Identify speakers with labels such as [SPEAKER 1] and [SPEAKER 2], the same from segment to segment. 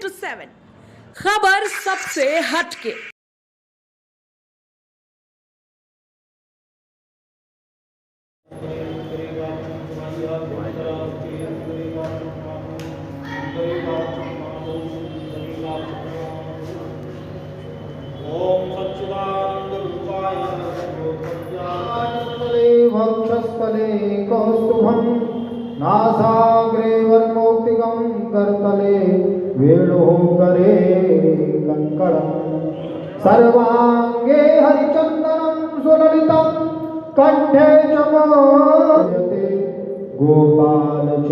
[SPEAKER 1] 7 खबर सबसे हटके।
[SPEAKER 2] वक्षस्थले कौस्तुभं नासाग्रे वर्मौक्तिकं करतले वेणुः करे कङ्कणं सर्वाङ्गे हरिचन्दनं सुललितं कण्ठे च मोदते गोपालचूडामणि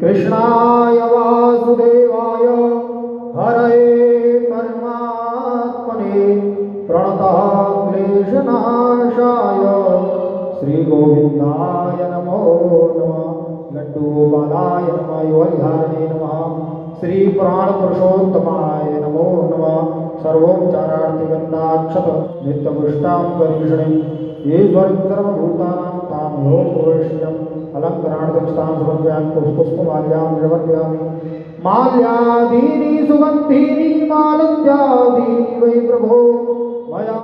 [SPEAKER 2] कृष्णाय वासुदेवाय हरये परमात्मने प्रणतः क्लेशनाशाय श्रीगोविन्दाय नमो नमः। लड्डूगोपालाय नमः। युवधारणे नमः। श्रीपुराणपुरुषोत्तमाय नमो नमः। सर्वोपचारार्थिगन्धाक्षत नित्यपुष्टां करीषणीं ईश्वरं सर्वभूतानां तामयो भविष्यम् अलङ्करणार्थं समर्पयामि। पुष्पमाल्यां निवर्तयामि। माल्यादीनि सुगन्धीनि मालत्यादीनि वै प्रभो मया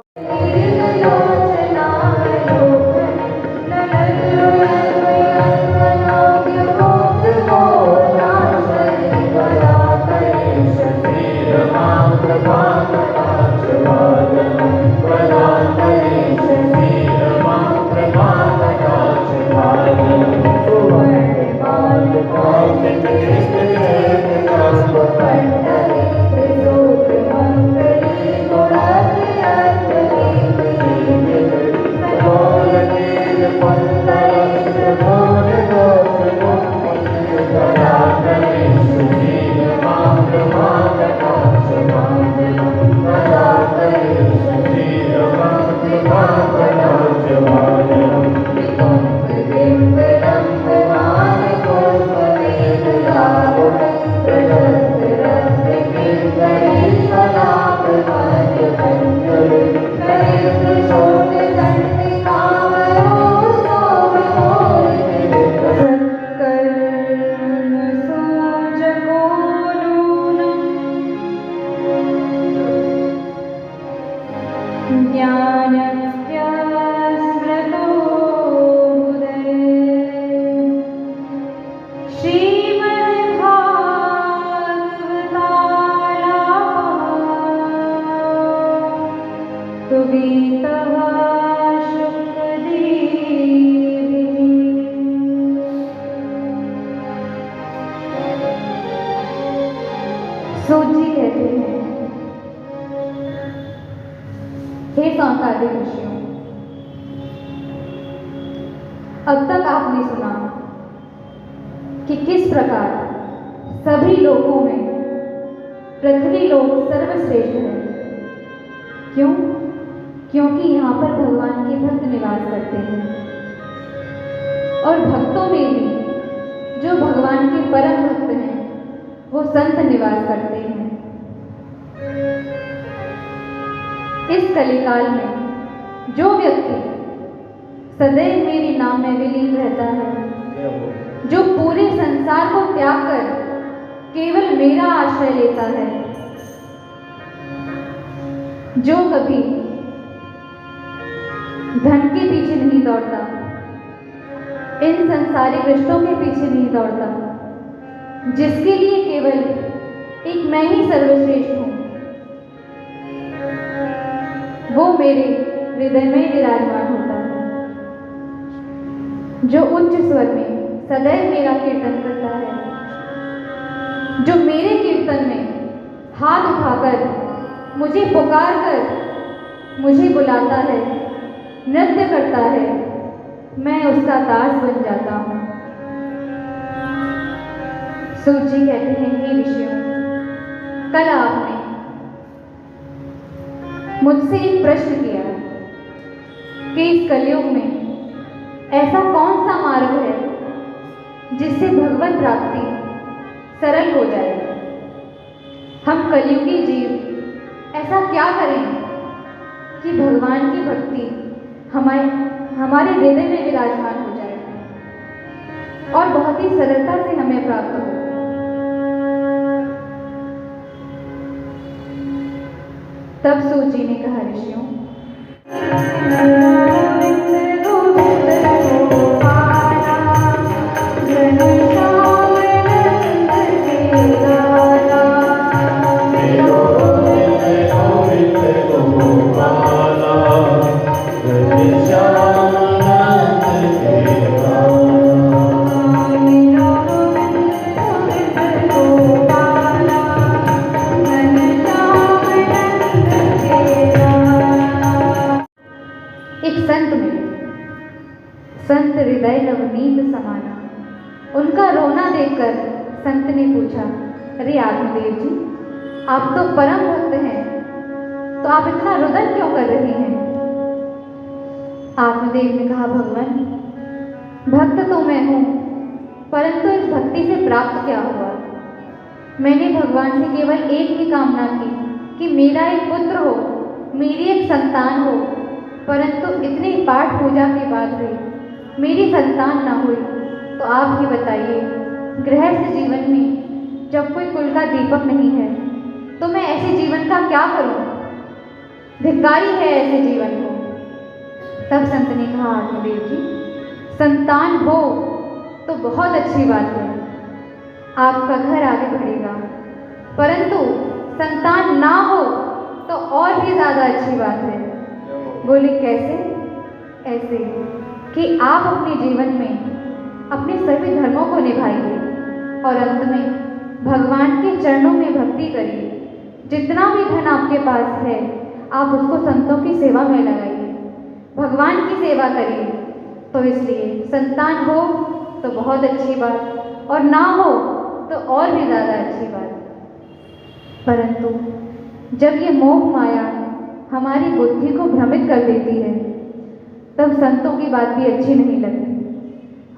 [SPEAKER 3] सूजी कहते हैं, हे सांसारिक ऋषियों, अब तक आपने सुना कि किस प्रकार सभी लोकों में पृथ्वी लोक सर्वश्रेष्ठ है। क्यों? क्योंकि यहाँ पर भगवान के भक्त निवास करते हैं और भक्तों में भी जो भगवान के परम भक्त हैं वो संत निवास करते हैं। इस कलिकाल में जो व्यक्ति सदैव मेरे नाम में विलीन रहता है, जो पूरे संसार को त्याग कर केवल मेरा आश्रय लेता है, जो कभी धन के पीछे नहीं दौड़ता, इन संसारिक रिश्तों के पीछे नहीं दौड़ता, जिसके लिए केवल एक मैं ही सर्वश्रेष्ठ हूं, वो मेरे हृदय में विराजमान होता है। जो उच्च स्वर में सदैव मेरा कीर्तन करता है, जो मेरे कीर्तन में हाथ उठाकर मुझे पुकार कर मुझे बुलाता है, नृत्य करता है, मैं उसका दास बन जाता हूँ। सूजी कहते हैं, हे ऋषियों, कल आपने मुझसे एक प्रश्न किया कि इस कलयुग में ऐसा कौन सा मार्ग है जिससे भगवत प्राप्ति सरल हो जाए। हम कलयुगी जीव ऐसा क्या करें कि भगवान की भक्ति हमारे हृदय में विराजमान हो जाए और बहुत ही सरलता से हमें प्राप्त हो। तब सूत जी ने कहा, ऋषियों, एक संत मिले, संत हृदय नवनीत समाना। उनका रोना देखकर संत ने पूछा, अरे आत्मदेव जी, आप तो परम भक्त हैं, तो आप इतना रुदन क्यों कर रही हैं? आत्मदेव ने कहा, भगवान, भक्त तो मैं हूँ, परंतु इस भक्ति से प्राप्त क्या हुआ? मैंने भगवान से केवल एक ही कामना की कि मेरा एक पुत्र हो, मेरी एक संतान हो, परंतु इतनी पाठ पूजा के बाद भी मेरी संतान ना हुई। तो आप ही बताइए, गृहस्थ जीवन में जब कोई कुल का दीपक नहीं है तो मैं ऐसे जीवन का क्या करूं? धिक्कारी है ऐसे जीवन को। तब संत ने कहा, आत्मदेव जी, संतान हो तो बहुत अच्छी बात है, आपका घर आगे बढ़ेगा, परंतु संतान ना हो तो और भी ज़्यादा अच्छी बात है। बोले, कैसे? ऐसे कि आप अपने जीवन में अपने सभी धर्मों को निभाइए और अंत में भगवान के चरणों में भक्ति करिए। जितना भी धन आपके पास है आप उसको संतों की सेवा में लगाइए, भगवान की सेवा करिए। तो इसलिए संतान हो तो बहुत अच्छी बात, और ना हो तो और भी ज़्यादा अच्छी बात। परंतु जब ये मोह माया हमारी बुद्धि को भ्रमित कर देती है तब संतों की बात भी अच्छी नहीं लगती।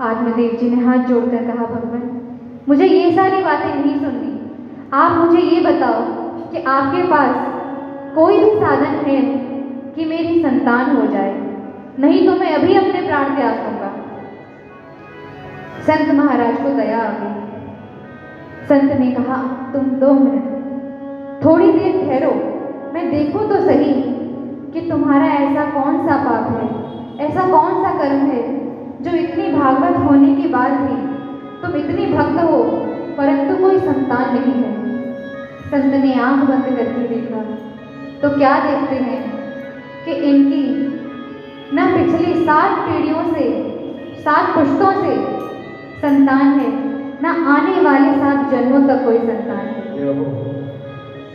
[SPEAKER 3] आत्मदेव जी ने हाथ जोड़कर कहा, भगवान, मुझे ये सारी बातें नहीं सुननी, आप मुझे ये बताओ कि आपके पास कोई भी साधन है कि मेरी संतान हो जाए, नहीं तो मैं अभी अपने प्राण त्याग दूंगा। संत महाराज को दया आ गई। संत ने कहा, तुम 2 मिनट थोड़ी देर ठहरो, मैं देखूं तो सही कि तुम्हारा ऐसा कौन सा पाप है, ऐसा कौन सा कर्म है जो इतनी भागवत होने के बाद भी तुम इतनी भक्त हो परंतु कोई संतान नहीं है। संत ने आंख बंद करके देखा तो क्या देखते हैं कि इनकी न पिछली 7 पीढ़ियों से, 7 पुश्तों से संतान है, न आने वाले 7 जन्मों तक कोई संतान है।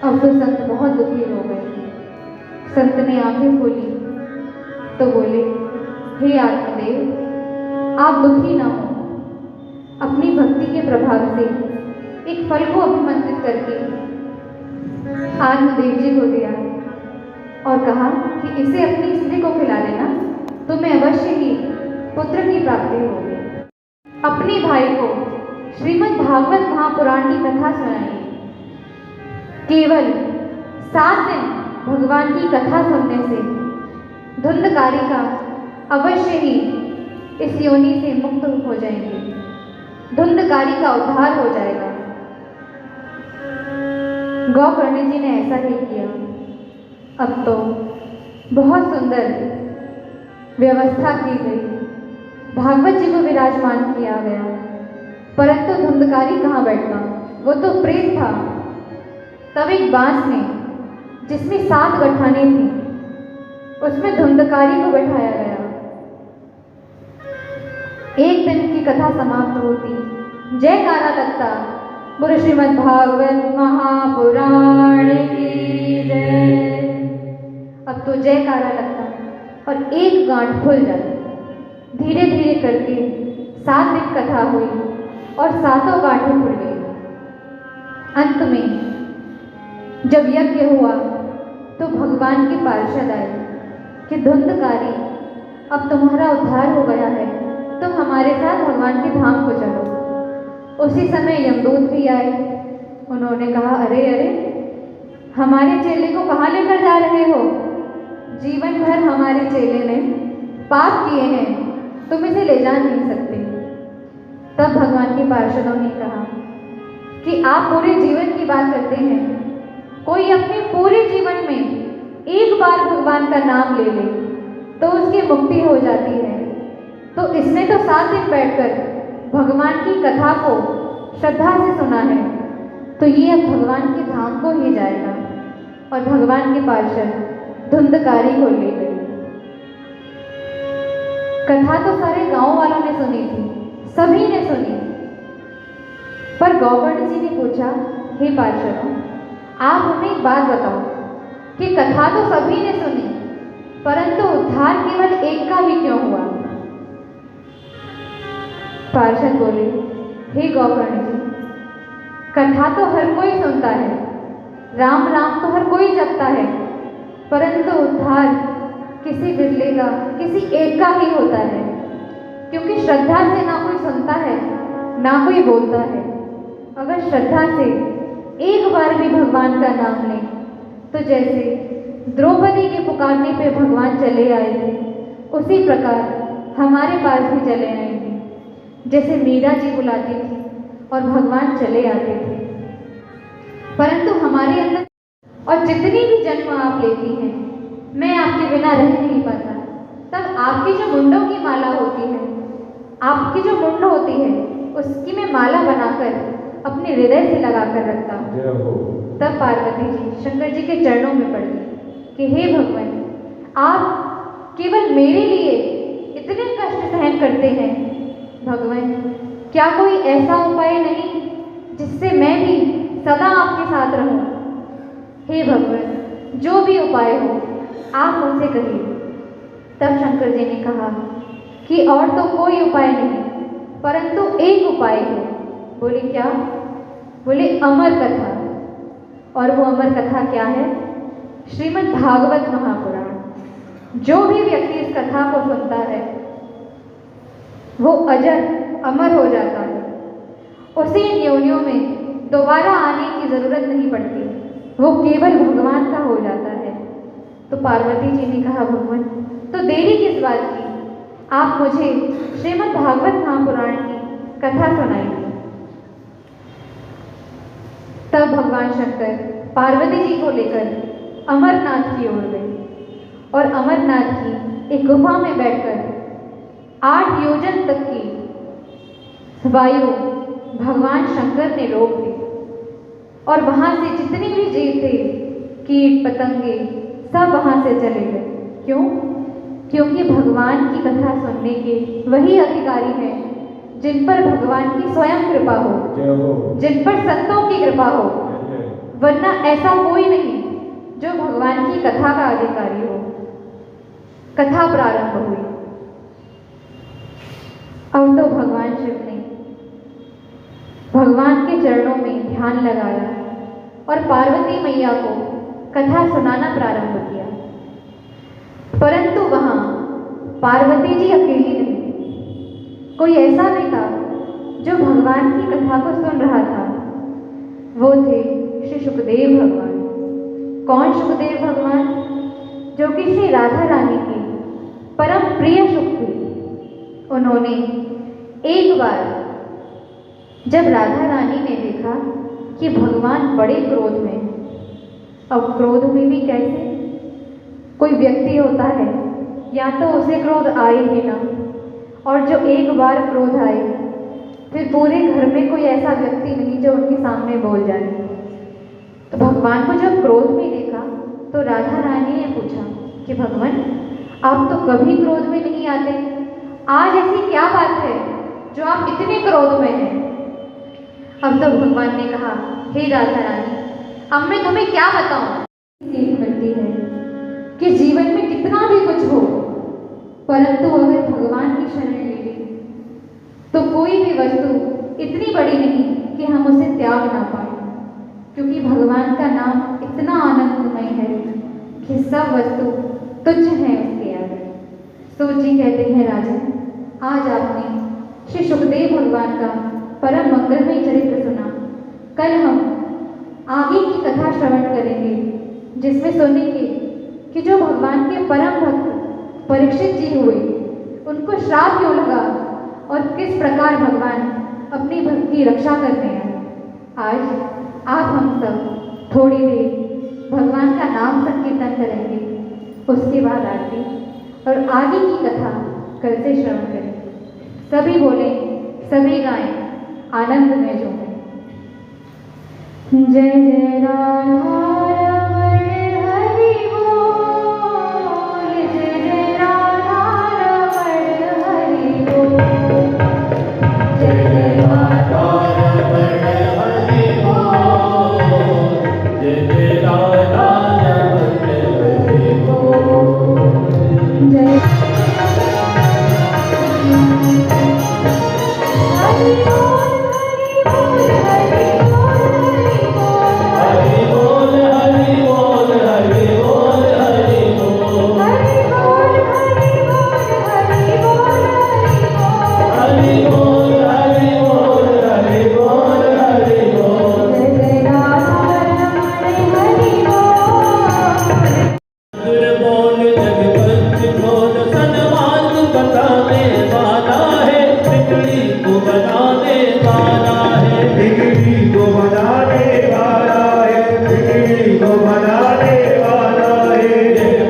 [SPEAKER 3] अब तो संत बहुत दुखी हो गए। संत ने आंखें खोली तो बोले, हे आत्मदेव, आप दुखी ना हो। अपनी भक्ति के प्रभाव से एक फल को अभिमंत्रित करके आत्मदेव जी को दिया और कहा कि इसे अपनी स्त्री को खिला देना, तुम्हें अवश्य ही पुत्र की प्राप्ति होगी। अपने भाई को श्रीमद् भागवत महापुराण की कथा सुनाइए। केवल 7 दिन भगवान की कथा सुनने से धुंधकारी का अवश्य ही इस योनि से मुक्त हो जाएंगे, धुंधकारी का उद्धार हो जाएगा। गौकर्ण जी ने ऐसा ही किया। अब तो बहुत सुंदर व्यवस्था की गई, भागवत जी को विराजमान किया गया, परंतु धुंधकारी कहाँ बैठता, वो तो प्रेत था। तब एक बांस में जिसमें 7 गठाने थी उसमें धुंधकारी को बैठाया गया। एक दिन की कथा समाप्त होती, जयकारा लगता, बोलो श्रीमद् भागवत महापुराण की जय। अब तो जयकारा लगता और एक गांठ खुल जाती। धीरे धीरे करके 7 दिन कथा हुई और 7 गांठें खुल गई। अंत में जब यज्ञ हुआ तो भगवान के पार्षद आए कि धुंधकारी, अब तुम्हारा उद्धार हो गया है, तुम हमारे साथ भगवान के धाम को चलो। उसी समय यमदूत भी आए। उन्होंने कहा, अरे अरे, हमारे चेले को कहाँ लेकर जा रहे हो? जीवन भर हमारे चेले ने पाप किए हैं, तुम इसे ले जा नहीं सकते। तब भगवान के पार्षदों ने कहा कि आप पूरे जीवन की बात करते हैं, कोई अपने पूरे जीवन में एक बार भगवान का नाम ले ले तो उसकी मुक्ति हो जाती है। तो इसने तो 7 दिन बैठकर भगवान की कथा को श्रद्धा से सुना है, तो ये अब भगवान के धाम को ही जाएगा। और भगवान के पार्षद धुंधकारी को ले गए। कथा तो सारे गांव वालों ने सुनी थी, सभी ने सुनी, पर गौवर्ण जी ने पूछा, हे पार्षदों, आप हमें एक बात बताओ कि कथा तो सभी ने सुनी, परंतु उद्धार केवल एक का ही क्यों हुआ? पार्षद बोले, हे गौवर्ण जी, कथा तो हर कोई सुनता है, राम राम तो हर कोई जपता है, परंतु उद्धार किसी बिरले का, किसी एक का ही होता है। क्योंकि श्रद्धा से ना कोई सुनता है, ना कोई बोलता है। अगर श्रद्धा से एक बार भी भगवान का नाम लें, तो जैसे द्रौपदी के पुकारने पे भगवान चले आए थे, उसी प्रकार हमारे पास भी चले आएंगे। जैसे मीरा जी बुलाती थी और भगवान चले आते थे। परंतु हमारे अंदर, और जितनी भी जन्म आप लेती हैं, मैं आपके बिना रह नहीं पाता। तब आपकी जो मुंडों की माला होती है, आपकी जो मुंड होती है, उसकी मैं माला बनाकर अपने हृदय से लगा कर रखता हूँ। तब पार्वती जी शंकर जी के चरणों में पड़ गई कि हे भगवान, आप केवल मेरे लिए इतने कष्ट सहन करते हैं। भगवान, क्या कोई ऐसा उपाय नहीं जिससे मैं भी सदा आपके साथ रहूं? हे भगवान, जो भी उपाय हो आप मुझसे कहिए। तब शंकर जी ने कहा कि और तो कोई उपाय नहीं, परंतु एक उपाय है। बोले क्या? बोले अमर कथा। और वो अमर कथा क्या है? श्रीमद् भागवत महापुराण। जो भी व्यक्ति इस कथा को सुनता है वो अजर अमर हो जाता है। उसे योनियों में दोबारा आने की जरूरत नहीं पड़ती, वो केवल भगवान का हो जाता है। तो पार्वती जी ने कहा, भगवान तो देरी किस बात की, आप मुझे श्रीमद् भागवत महापुराण की कथा सुनाइए। तब भगवान शंकर पार्वती जी को लेकर अमरनाथ की ओर गए और अमरनाथ की एक गुफा में बैठकर 8 योजन तक की वायु भगवान शंकर ने रोक दी। और वहाँ से जितने भी जीव थे, कीट पतंगे, सब वहाँ से चले गए। क्यों? क्योंकि भगवान की कथा सुनने के वही अधिकारी हैं जिन पर भगवान की स्वयं कृपा हो, जिन पर संतों की कृपा हो। वरना ऐसा कोई नहीं जो भगवान की कथा का अधिकारी हो। कथा प्रारंभ हुई। अब तो भगवान शिव ने भगवान के चरणों में ध्यान लगाया और पार्वती मैया को कथा सुनाना प्रारंभ किया। परंतु वहाँ पार्वती जी अकेली नहीं, कोई ऐसा भी था जो भगवान की कथा को सुन रहा था। वो थे श्री सुखदेव भगवान। कौन सुखदेव भगवान? जो कि श्री राधा रानी की परम प्रिय सुख थे। उन्होंने एक बार जब राधा रानी ने देखा कि भगवान बड़े क्रोध में, अब क्रोध में भी कैसे? कोई व्यक्ति होता है, या तो उसे क्रोध आए ही ना, और जो एक बार क्रोध आए फिर पूरे घर में कोई ऐसा व्यक्ति नहीं जो उनके सामने बोल जाए। तो भगवान को जब क्रोध में देखा तो राधा रानी ने पूछा कि भगवान, आप तो कभी क्रोध में नहीं आते, आज ऐसी क्या बात है जो आप इतने क्रोध में हैं? अब तो भगवान ने कहा, हे राधा रानी, अब मैं तुम्हें क्या बताऊं? सीख मिलती है कि जीवन में कितना भी कुछ हो, परंतु अगर भगवान की शरण ले ली तो कोई भी वस्तु इतनी बड़ी नहीं कि हम उसे त्याग ना पाए। क्योंकि भगवान का नाम इतना आनंदमय है कि सब वस्तु तुच्छ है उसके आगे। सूत जी कहते हैं, राजन, आज आपने श्री सुखदेव भगवान का परम मंगलमय चरित्र सुना। कल हम आगे की कथा श्रवण करेंगे, जिसमें सुनेंगे कि जो भगवान के परम भक्त परीक्षित जी हुए, उनको श्राप क्यों लगा और किस प्रकार भगवान अपनी भक्त की रक्षा करते हैं। आज आप हम सब थोड़ी देर भगवान का नाम संकीर्तन करेंगे, उसके बाद आरती और आगे की कथा कल से श्रवण करें। सभी बोले, सभी गाएं, आनंद में झूमें। जय जय राधा रमण हरि बोल, जय जय राधा रमण हरि बोल, जय जय राधा रमण हरि बोल,
[SPEAKER 4] जय जय राधा रमण हरि बोल।
[SPEAKER 3] जय हरि बोल, हरि बोल, हरि बोल, हरि बोल,
[SPEAKER 4] हरि बोल हरि बोल हरि बोल
[SPEAKER 3] हरि बोल, हरि बोल, हरि बोल, हरि बोल,
[SPEAKER 4] हरि बोल हरि बोल हरि बोल।
[SPEAKER 3] जय जय राधा रमण हरि बोल।
[SPEAKER 4] बोल जगपंच बोल सन्मार्ग बताने वाला है, बिगड़ी को बनाने वाला है,
[SPEAKER 2] बिगड़ी को बनाने वाला है, बिगड़ी को बनाने वाला है।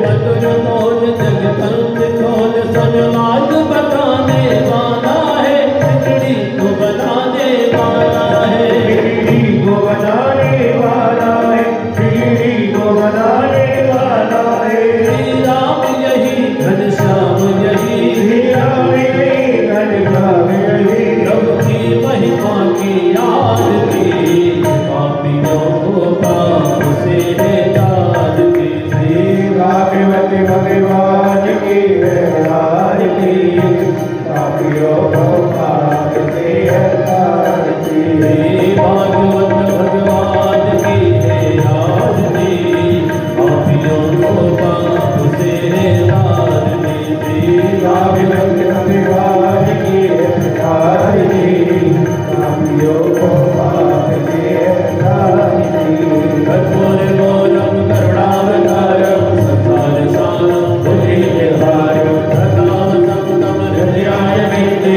[SPEAKER 4] मधुर बोल जगपंच बोल सन्मार्ग बताने वाला है, बिगड़ी को बनाने वाला है,
[SPEAKER 2] बिगड़ी को बनाने वाला है, बिगड़ी को बनाने वाला है।
[SPEAKER 4] श्री राम यही घनश्याम यही,
[SPEAKER 2] श्री राम यही, घनश्याम यही,
[SPEAKER 4] प्रभु की महिमा की याद की, पापियों को पाप से निजात की।
[SPEAKER 2] श्री भागवत भगवान की हरिदास की, पापियों को पाप से हटार की।
[SPEAKER 4] श्री भागवत भगवान की है याद की, पापियों को पाप से निजात की। श्री
[SPEAKER 2] भागवत भगवान की हरिदास की, पापियों को पाप से हटार की।
[SPEAKER 4] कर्पूर गौरम करुणावतारम संसार सारम भुजगेन्द्रहारम सदाम संतम हृदयाय मेते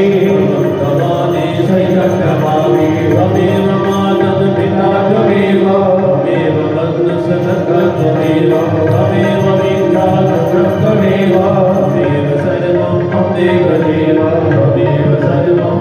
[SPEAKER 4] भगवाने सहितं नमामि। त्वमेव मातं पिता त्वमेव, त्वमेव बन्धुः सखा त्वमेव, त्वमेव विद्याधरं त्वमेव, त्वमेव सर्वं मम देवदेव, त्वमेव सर्वं